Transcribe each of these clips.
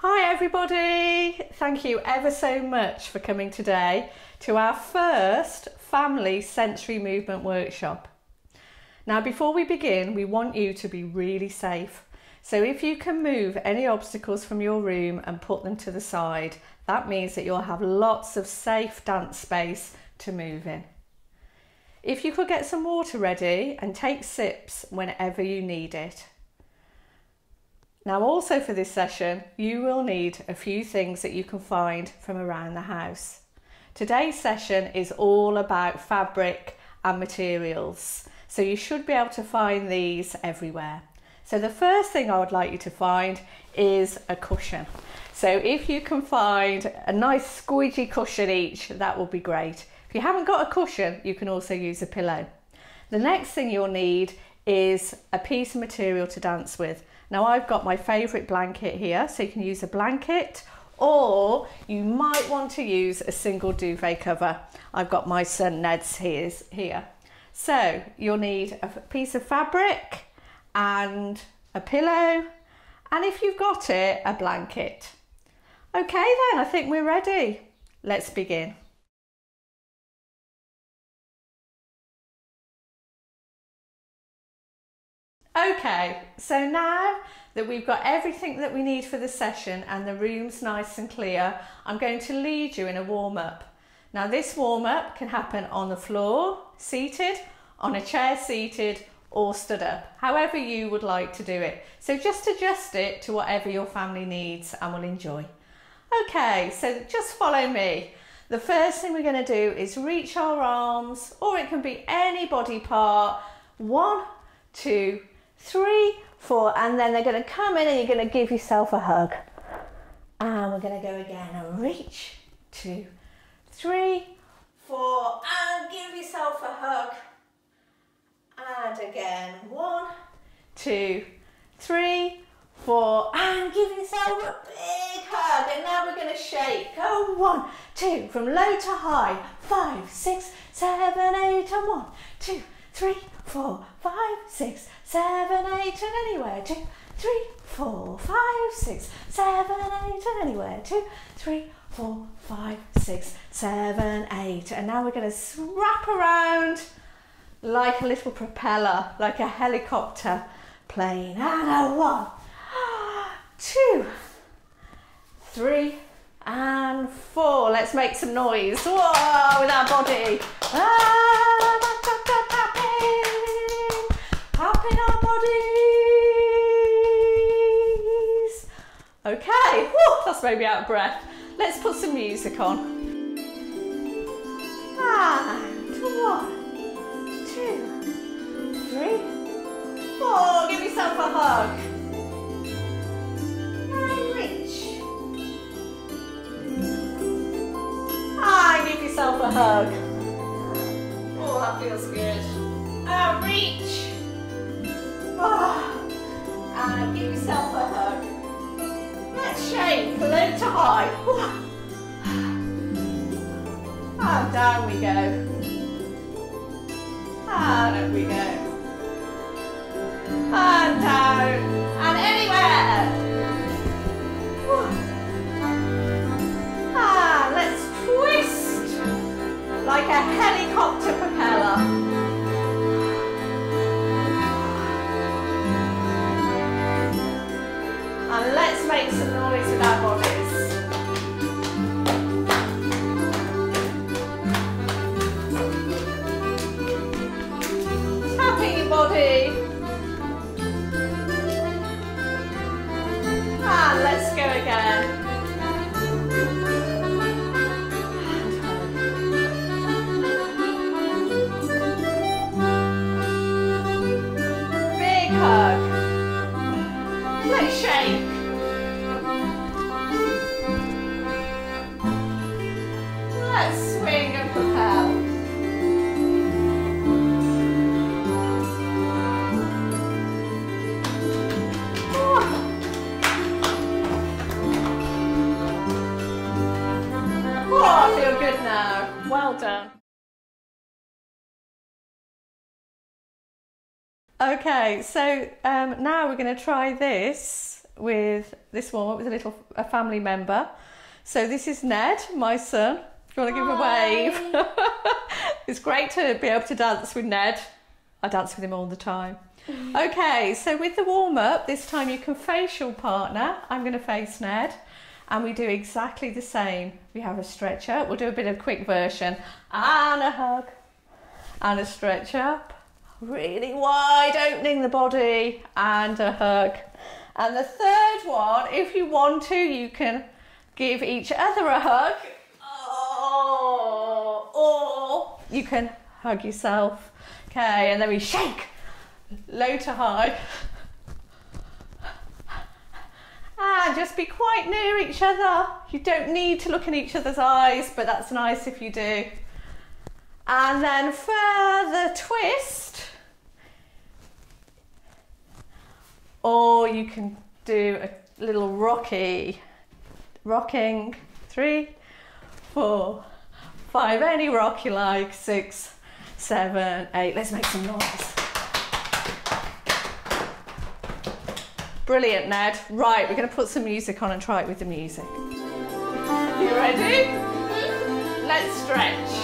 Hi everybody! Thank you ever so much for coming today to our first family sensory movement workshop. Now before we begin, we want you to be really safe. So if you can move any obstacles from your room and put them to the side, that means that you'll have lots of safe dance space to move in. If you could get some water ready and take sips whenever you need it. Now also for this session, you will need a few things that you can find from around the house. Today's session is all about fabric and materials, so you should be able to find these everywhere. So the first thing I would like you to find is a cushion. So if you can find a nice squeegee cushion each, that will be great. If you haven't got a cushion, you can also use a pillow. The next thing you'll need is a piece of material to dance with. Now I've got my favourite blanket here, so you can use a blanket, or you might want to use a single duvet cover. I've got my son Ned's here. So you'll need a piece of fabric and a pillow, and if you've got it, a blanket. Okay then, I think we're ready. Let's begin. Okay, so now that we've got everything that we need for the session and the room's nice and clear, I'm going to lead you in a warm-up. Now this warm-up can happen on the floor, seated, on a chair seated, or stood up, however you would like to do it. So just adjust it to whatever your family needs and will enjoy. Okay, so just follow me. The first thing we're going to do is reach our arms, or it can be any body part. 1, 2, 3, 4, and then they're going to come in and you're going to give yourself a hug. And we're going to go again and reach, 2, 3, 4, and give yourself a hug. And again, 1, 2, 3, 4, and give yourself a big hug. And now we're going to shake. Go 1, 2, from low to high, 5, 6, 7, 8, and 1, 2, 3, 4, 5, 6, 7, 8, and anywhere. 2, 3, 4, 5, 6, 7, 8, and anywhere. 2, 3, 4, 5, 6, 7, 8. And now we're going to wrap around like a little propeller, like a helicopter plane. And a 1, 2, 3, and 4. Let's make some noise. Whoa, with our body. Tapping our bodies. Okay, whew, that's made me out of breath. Let's put some music on. And 1, 2, 3, 4. Give yourself a hug. And reach. And give yourself a hug. Oh, that feels good. And reach. And give yourself a hug. Let's shake low to high. And down we go. And up we go. And down. And anywhere. And let's twist like a helicopter propeller. And let's make some noise with our bodies. Tapping your body. And let's go again. Big hug. Let's shake. Let's swing and propel. Oh, I feel good now. Well done. Okay, so now we're going to try this with this warm-up with a family member. So this is Ned, my son. If you want to give a wave. It's great to be able to dance with Ned. I dance with him all the time. Okay, so with the warm-up, this time you can face your partner. I'm going to face Ned. And we do exactly the same. We have a stretch up. We'll do a bit of a quick version. And a hug. And a stretch up. Really wide, opening the body. And a hug. And the third one, if you want to, you can give each other a hug. Oh, or you can hug yourself. Okay, and then we shake. Low to high. And just be quite near each other. You don't need to look in each other's eyes, but that's nice if you do. And then further twist. Or you can do a little rocking. 3, 4, 5, any rock you like. 6, 7, 8. Let's make some noise. Brilliant, Ned. Right, we're going to put some music on and try it with the music. You ready? Let's stretch.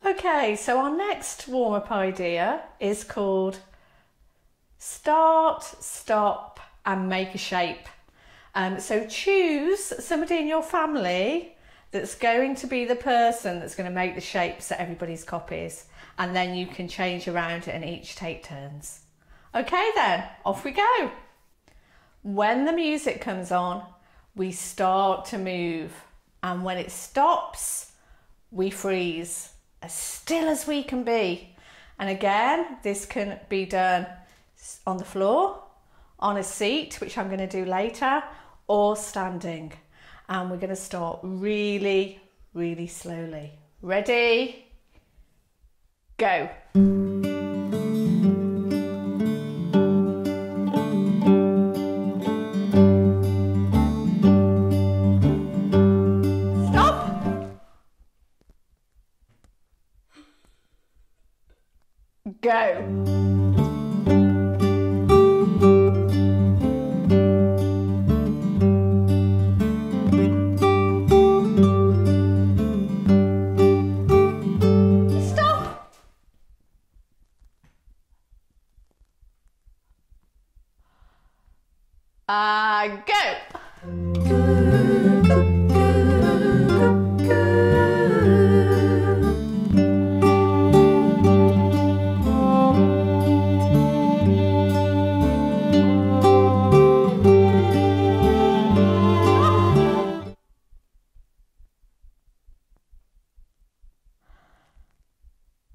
Okay, so our next warm-up idea is called start, stop and make a shape. So choose somebody in your family that's going to be the person that's going to make the shapes that everybody's copies, and then you can change around it and each take turns. Okay then, off we go. When the music comes on, we start to move, and when it stops, we freeze. As still as we can be. And again, this can be done on the floor, on a seat, which I'm going to do later, or standing. And we're going to start really, really slowly. Ready? Go. Go. Stop. Go.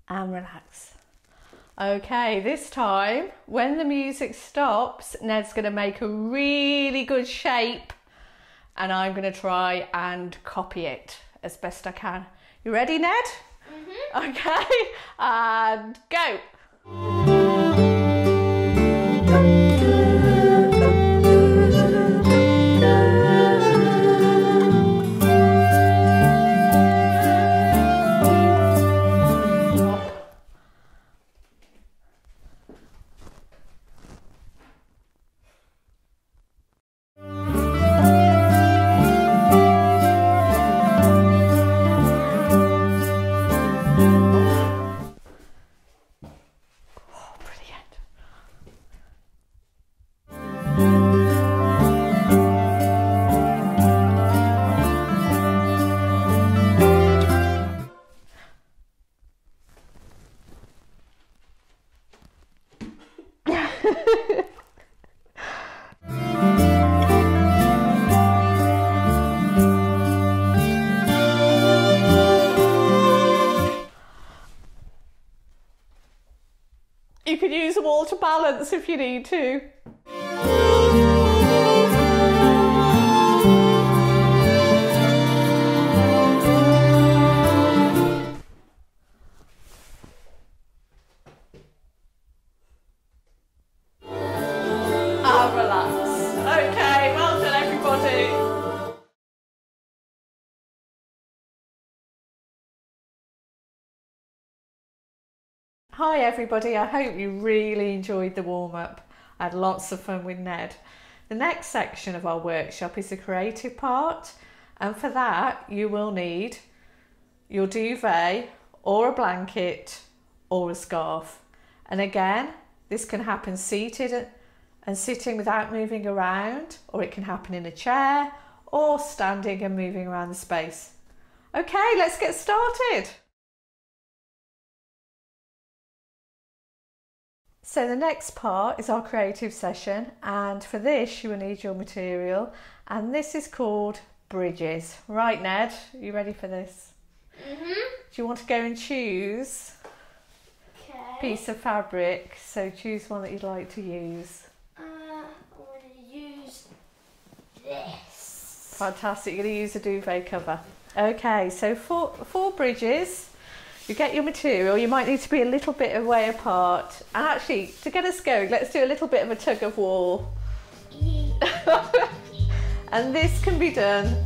And relax. Okay, this time when the music stops, Ned's going to make a really good shape and I'm going to try and copy it as best I can. You ready, Ned? Mm-hmm. Okay, and go. dance if you need to. Okay, well done everybody. Hi everybody, I hope you really enjoyed the warm-up. I had lots of fun with Ned. The next section of our workshop is the creative part, and for that you will need your duvet or a blanket or a scarf. And again, this can happen seated and sitting without moving around, or it can happen in a chair or standing and moving around the space. Okay, let's get started. So the next part is our creative session, and for this you will need your material, and this is called bridges. Right, Ned, are you ready for this? Do you want to go and choose a piece of fabric? So choose one that you'd like to use. This. Fantastic, you're going to use a duvet cover. Okay, so four bridges. You get your material, you might need to be a little bit away apart. And actually, to get us going, let's do a little bit of a tug of war. And this can be done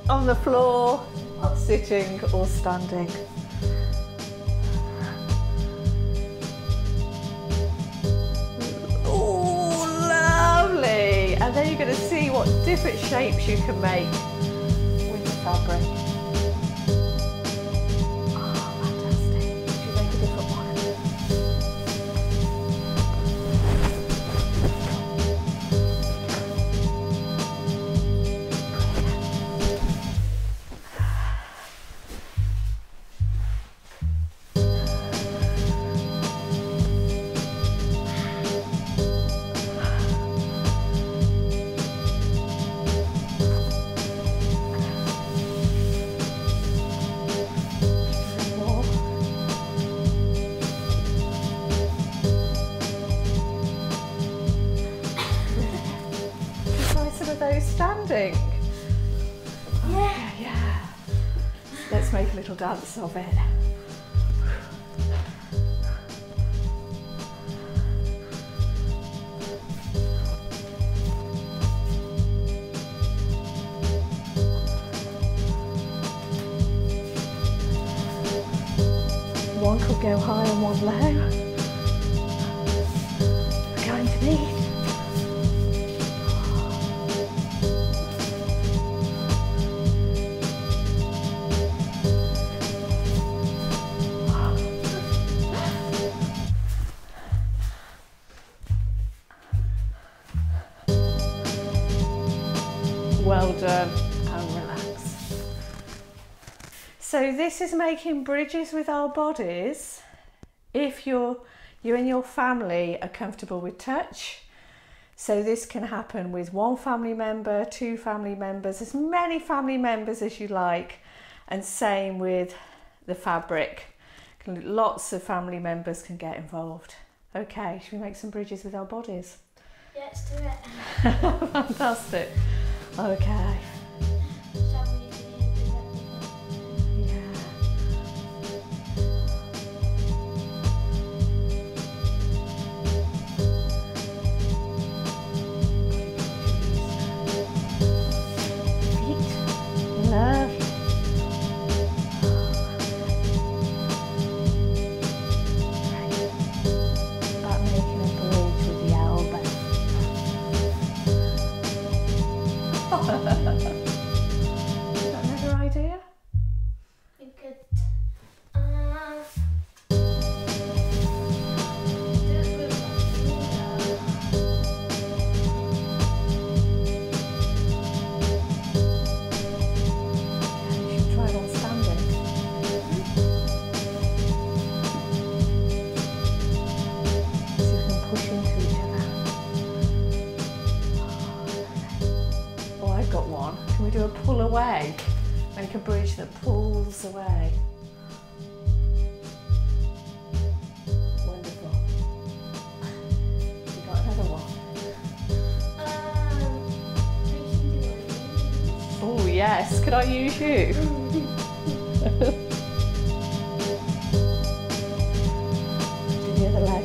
on the floor, sitting or standing. And then you're going to see what different shapes you can make with the fabric. Oh, fantastic. Should you make a different one? Standing. Yeah. Let's make a little dance of it. One could go high and one low. We're going to need well done, and relax. So this is making bridges with our bodies. If you and your family are comfortable with touch, so this can happen with one family member, two family members, as many family members as you like, and same with the fabric. Lots of family members can get involved. Okay, should we make some bridges with our bodies? Yeah, let's do it. Fantastic. Okay. Shall we do that? Yeah. Feet. Lovely. About making a bridge with the elbow. You got another idea? We could do it with my finger. Yeah, you should try one standing. So you can push into each other. Oh, I've got one. Can we do a pull away? Make a bridge that pulls away. Wonderful. yes. Could I use you? Do the other leg.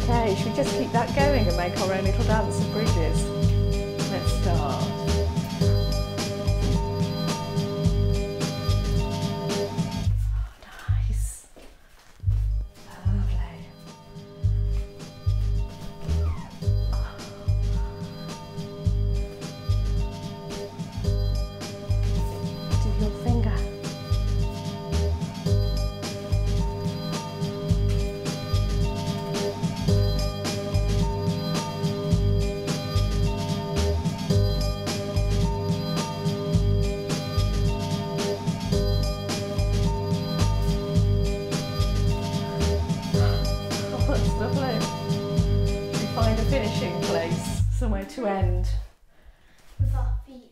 Okay, should we just keep that going and make our own little dance of bridges? Let's start. Nice. Lovely. Do your finger. Finishing place, somewhere to end. With our feet.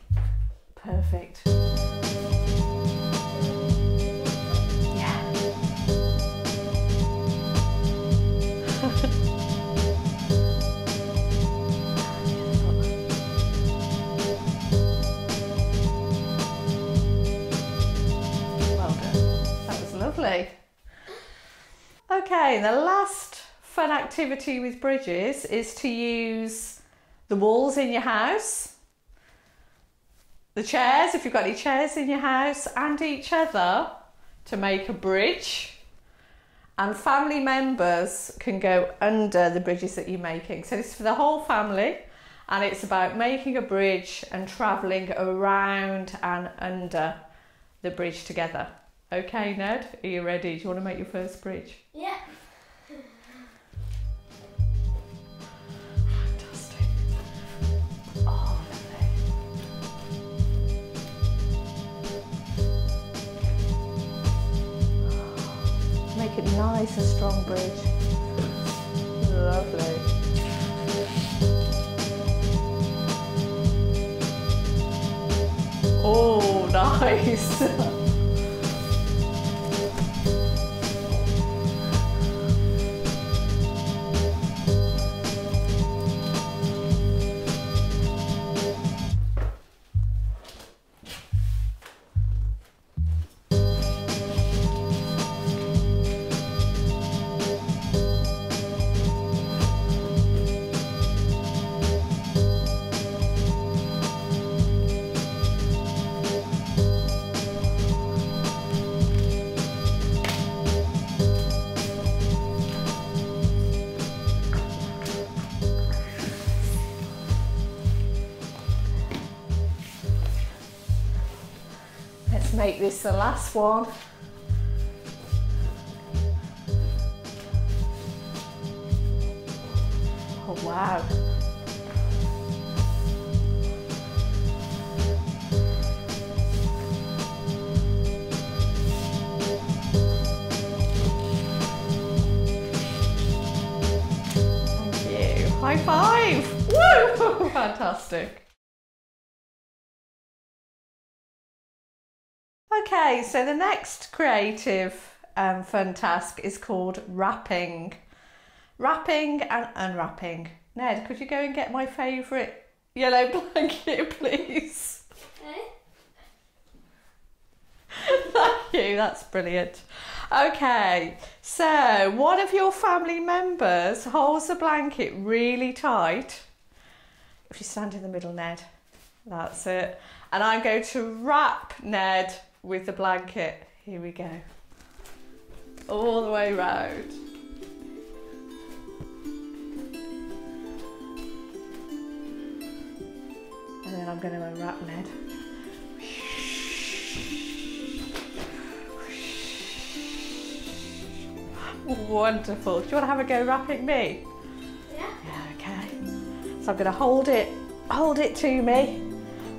Perfect. Yeah. Well done. That was lovely. Okay, the last fun activity with bridges is to use the walls in your house, the chairs, if you've got any chairs in your house, and each other to make a bridge. And family members can go under the bridges that you're making. So this is for the whole family, and it's about making a bridge and travelling around and under the bridge together. Okay, Ned, are you ready? Do you want to make your first bridge? Yeah. Fantastic. Oh, lovely. Make it nice and strong bridge. Lovely. Oh, nice. Let's make this the last one. Oh wow. Thank you. High five! Woo! Fantastic. Okay, so the next creative fun task is called wrapping. Wrapping and unwrapping. Ned, could you go and get my favourite yellow blanket, please? Okay. Thank you, that's brilliant. Okay, so one of your family members holds the blanket really tight. If you stand in the middle, Ned, that's it. And I'm going to wrap Ned with the blanket. Here we go. All the way round. And then I'm going to unwrap Ned. Wonderful. Do you want to have a go wrapping me? Yeah. Yeah, okay. So I'm going to hold it to me.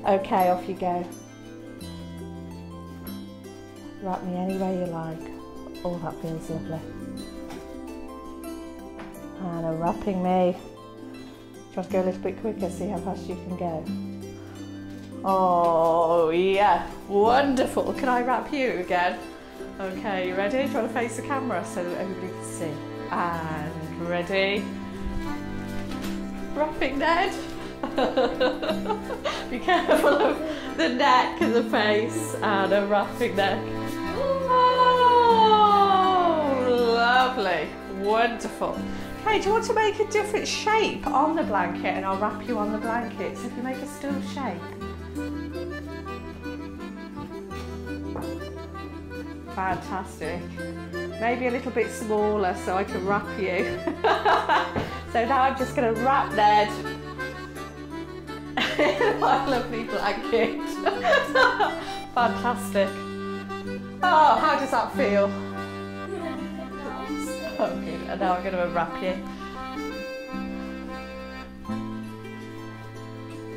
Okay, off you go. Wrap me any way you like. Oh, that feels lovely. And unwrapping me. Do you want to go a little bit quicker, see how fast you can go? Oh, yeah, wonderful. Can I wrap you again? Okay, you ready? Do you want to face the camera so that everybody can see? And ready? Wrapping Ned. Be careful of the neck and the face, and a wrapping neck. Oh, lovely, wonderful. Okay, do you want to make a different shape on the blanket, and I'll wrap you on the blanket? So if you make a still shape. Fantastic. Maybe a little bit smaller so I can wrap you. So now I'm just going to wrap Ned in my lovely blanket. Fantastic. Oh, how does that feel? Oh, good. And now I'm going to unwrap you.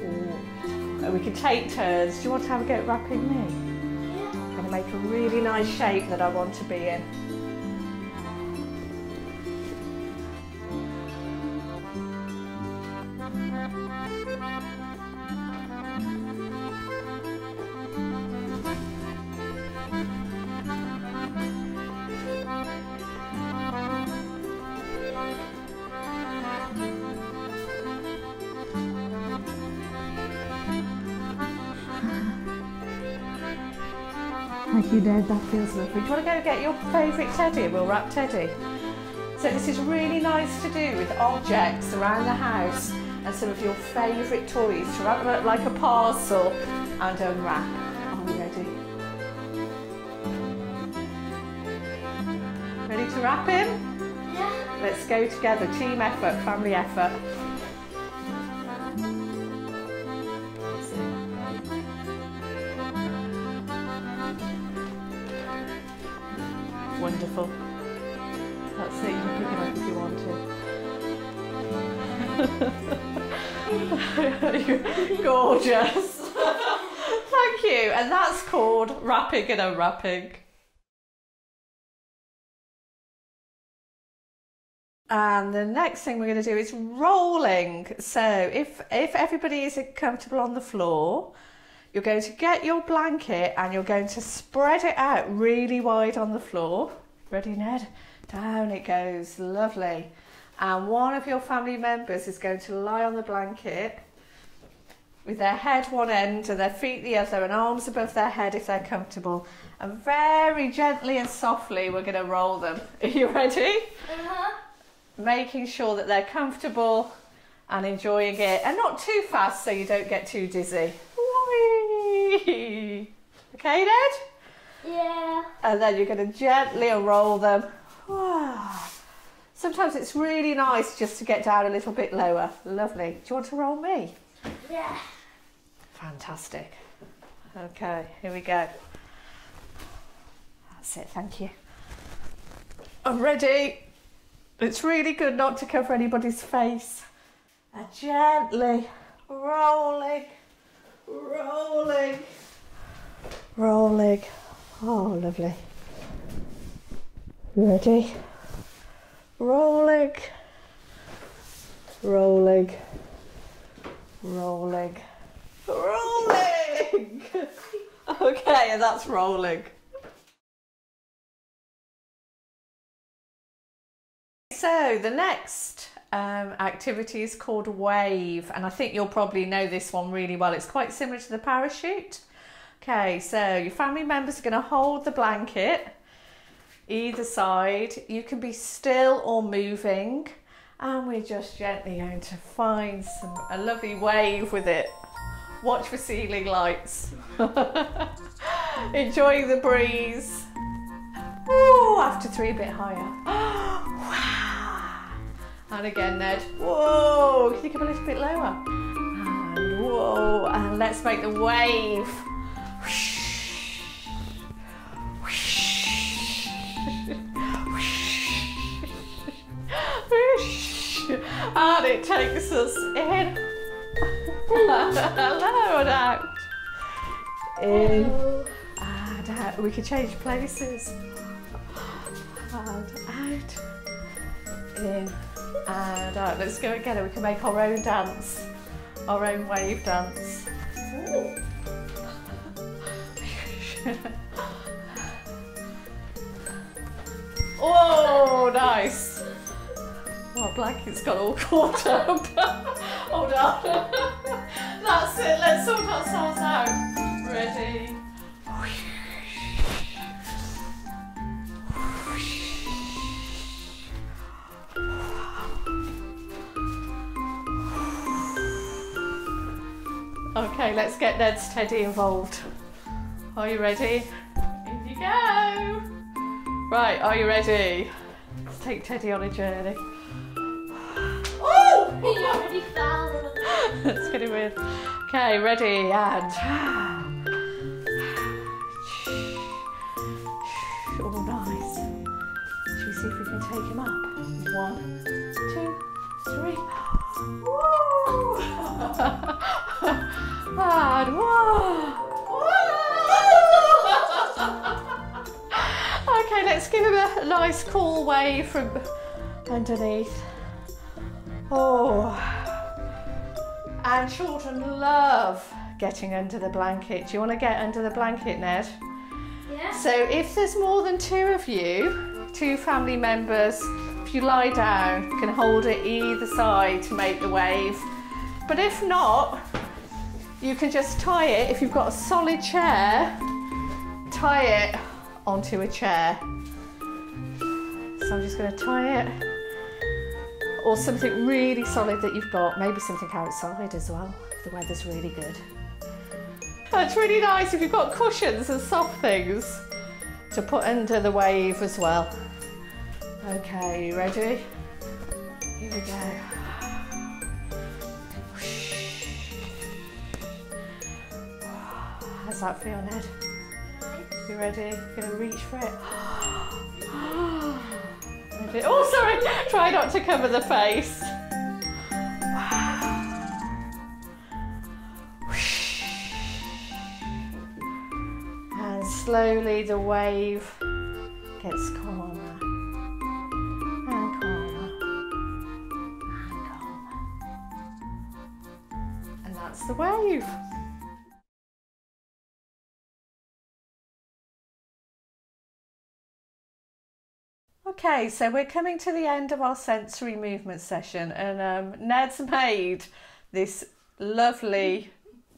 Ooh. And we can take turns. Do you want to have a go at wrapping me? I'm going to make a really nice shape that I want to be in. Thank you, Ned, that feels lovely. Do you want to go get your favourite teddy and we'll wrap Teddy? So this is really nice to do with objects around the house and some of your favourite toys to wrap them up like a parcel and unwrap. Are we ready? Ready to wrap him? Yeah. Let's go together. Team effort, family effort. Wonderful. That's it, you can pick it up if you want to. Gorgeous. Thank you. And that's called wrapping and unwrapping. And the next thing we're going to do is rolling. So if everybody is comfortable on the floor, you're going to get your blanket and you're going to spread it out really wide on the floor. Ready, Ned? Down it goes. Lovely. And one of your family members is going to lie on the blanket with their head one end and their feet the other and arms above their head if they're comfortable. And very gently and softly we're going to roll them. Are you ready? Uh-huh. Making sure that they're comfortable and enjoying it, and not too fast so you don't get too dizzy. Whee! Okay, Ned? Yeah. And then you're going to gently unroll them. Sometimes it's really nice just to get down a little bit lower. Lovely. Do you want to roll me? Yeah. Fantastic. Okay, here we go. That's it, thank you. I'm ready. It's really good not to cover anybody's face. And gently rolling, rolling, rolling. Oh, lovely. Ready? Rolling, rolling, rolling, rolling. Okay, and that's rolling. So the next activity is called wave, and I think you'll probably know this one really well. It's quite similar to the parachute. Okay, so your family members are going to hold the blanket either side. You can be still or moving, and we're just gently going to find a lovely wave with it. Watch for ceiling lights. Enjoying the breeze. Ooh, after 3 a bit higher. Wow. And again, Ned. Whoa, can you come a little bit lower? And whoa, and let's make the wave. And it takes us in. Hello and out. In and out. We can change places. And out. In and out. Let's go again and we can make our own dance. Our own wave dance. Oh, nice. Oh, blanket's got all caught up. Hold on. That's it, let's sort ourselves out. Ready? Okay, let's get Ned's teddy involved. Are you ready? In you go. Right, are you ready? Let's take Teddy on a journey. Oh! He already fell. Let's get him in. Okay, ready, and... Oh, nice. Should we see if we can take him up? 1, 2, 3. Woo! And okay, let's give him a nice cool wave from underneath. Oh, and children love getting under the blanket. Do you want to get under the blanket, Ned? Yeah. So if there's more than 2 of you, 2 family members, if you lie down, you can hold it either side to make the wave. But if not, you can just tie it, if you've got a solid chair, tie it onto a chair. So I'm just going to tie it, or something really solid that you've got, maybe something outside as well, if the weather's really good. That's really nice if you've got cushions and soft things to put under the wave as well. Okay, you ready? Here we go. How's that feel, Ned? You ready? Gonna reach for it. Ready? Oh, sorry! Try not to cover the face. And slowly the wave gets calmer and calmer and calmer. And that's the wave. Okay, so we're coming to the end of our sensory movement session, and Ned's made this lovely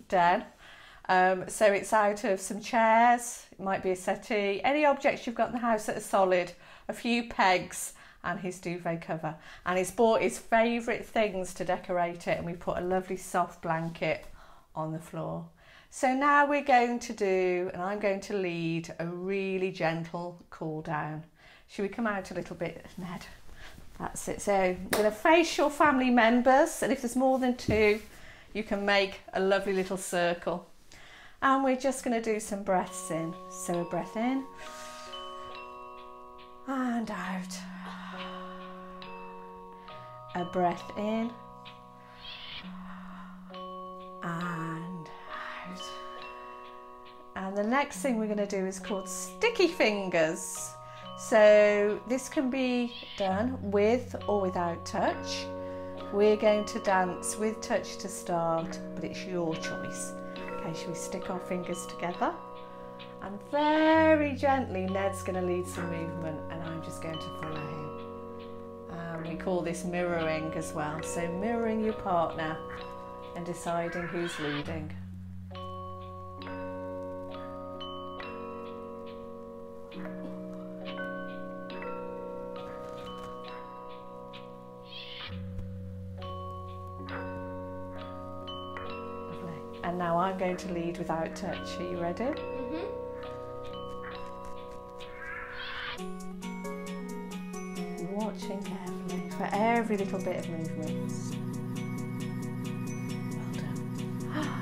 den. So it's out of some chairs, it might be a settee, any objects you've got in the house that are solid, a few pegs and his duvet cover. And he's bought his favourite things to decorate it, and we put a lovely soft blanket on the floor. So now we're going to do, and I'm going to lead, a really gentle cool down. Should we come out a little bit, Ned? That's it. So you're going to face your family members, and if there's more than 2, you can make a lovely little circle. And we're just going to do some breaths in. So a breath in and out. A breath in and out. And the next thing we're going to do is called sticky fingers. So this can be done with or without touch. We're going to dance with touch to start, but it's your choice. Okay, shall we stick our fingers together? And very gently, Ned's going to lead some movement, and I'm just going to follow him. We call this mirroring as well. So mirroring your partner and deciding who's leading. And now I'm going to lead without touch. Are you ready? Mm-hmm. Watching carefully for every little bit of movement. Well done.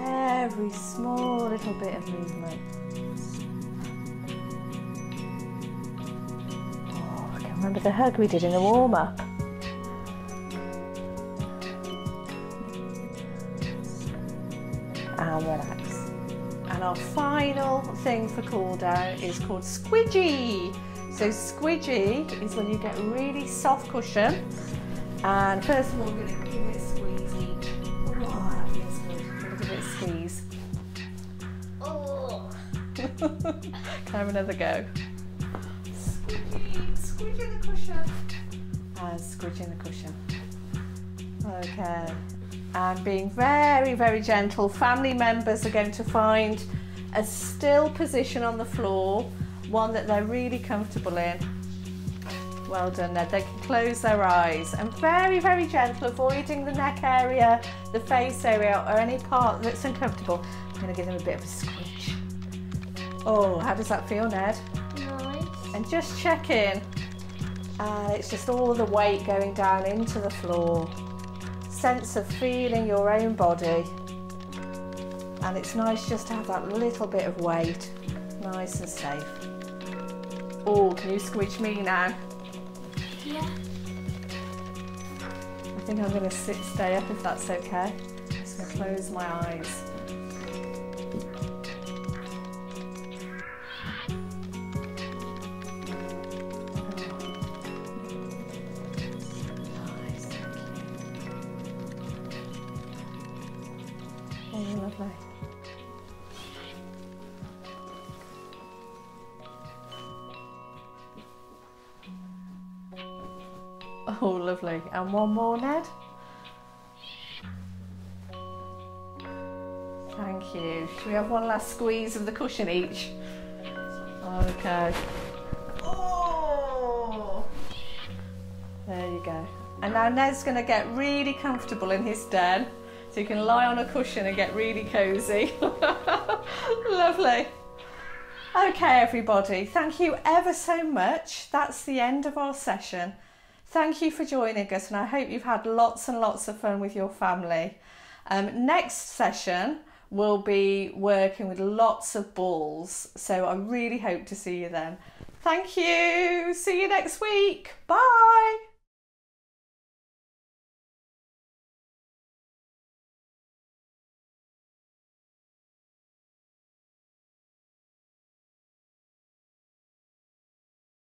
Every small little bit of movement. Oh, I can remember the hug we did in the warm-up. And relax. And our final thing for cool down is called squidgy. So squidgy is when you get a really soft cushion, and first of all we're going to give it a squeezy. Oh, that feels good. We'll give it a squeeze. Oh. Can I have another go? Keep squidging the cushion. And squidging the cushion. Okay. And being very, very gentle, family members are going to find a still position on the floor, one that they're really comfortable in. Well done, Ned. They can close their eyes and very, very gentle, avoiding the neck area, the face area, or any part that's uncomfortable. I'm going to give them a bit of a squidge. Oh, how does that feel, Ned? Nice. And just check in. And it's just all the weight going down into the floor. Sense of feeling your own body. And it's nice just to have that little bit of weight. Nice and safe. Oh, can you squidge me now? Yeah. I think I'm going to stay up if that's okay. Just going to close my eyes. Nice. Oh, lovely. Oh, lovely. And one more, Ned. Thank you. Should we have one last squeeze of the cushion each? Okay. Oh! There you go. And now Ned's going to get really comfortable in his den. So you can lie on a cushion and get really cosy. Lovely. Okay, everybody. Thank you ever so much. That's the end of our session. Thank you for joining us, and I hope you've had lots and lots of fun with your family. Next session, we'll be working with lots of balls, so I really hope to see you then. Thank you. See you next week. Bye.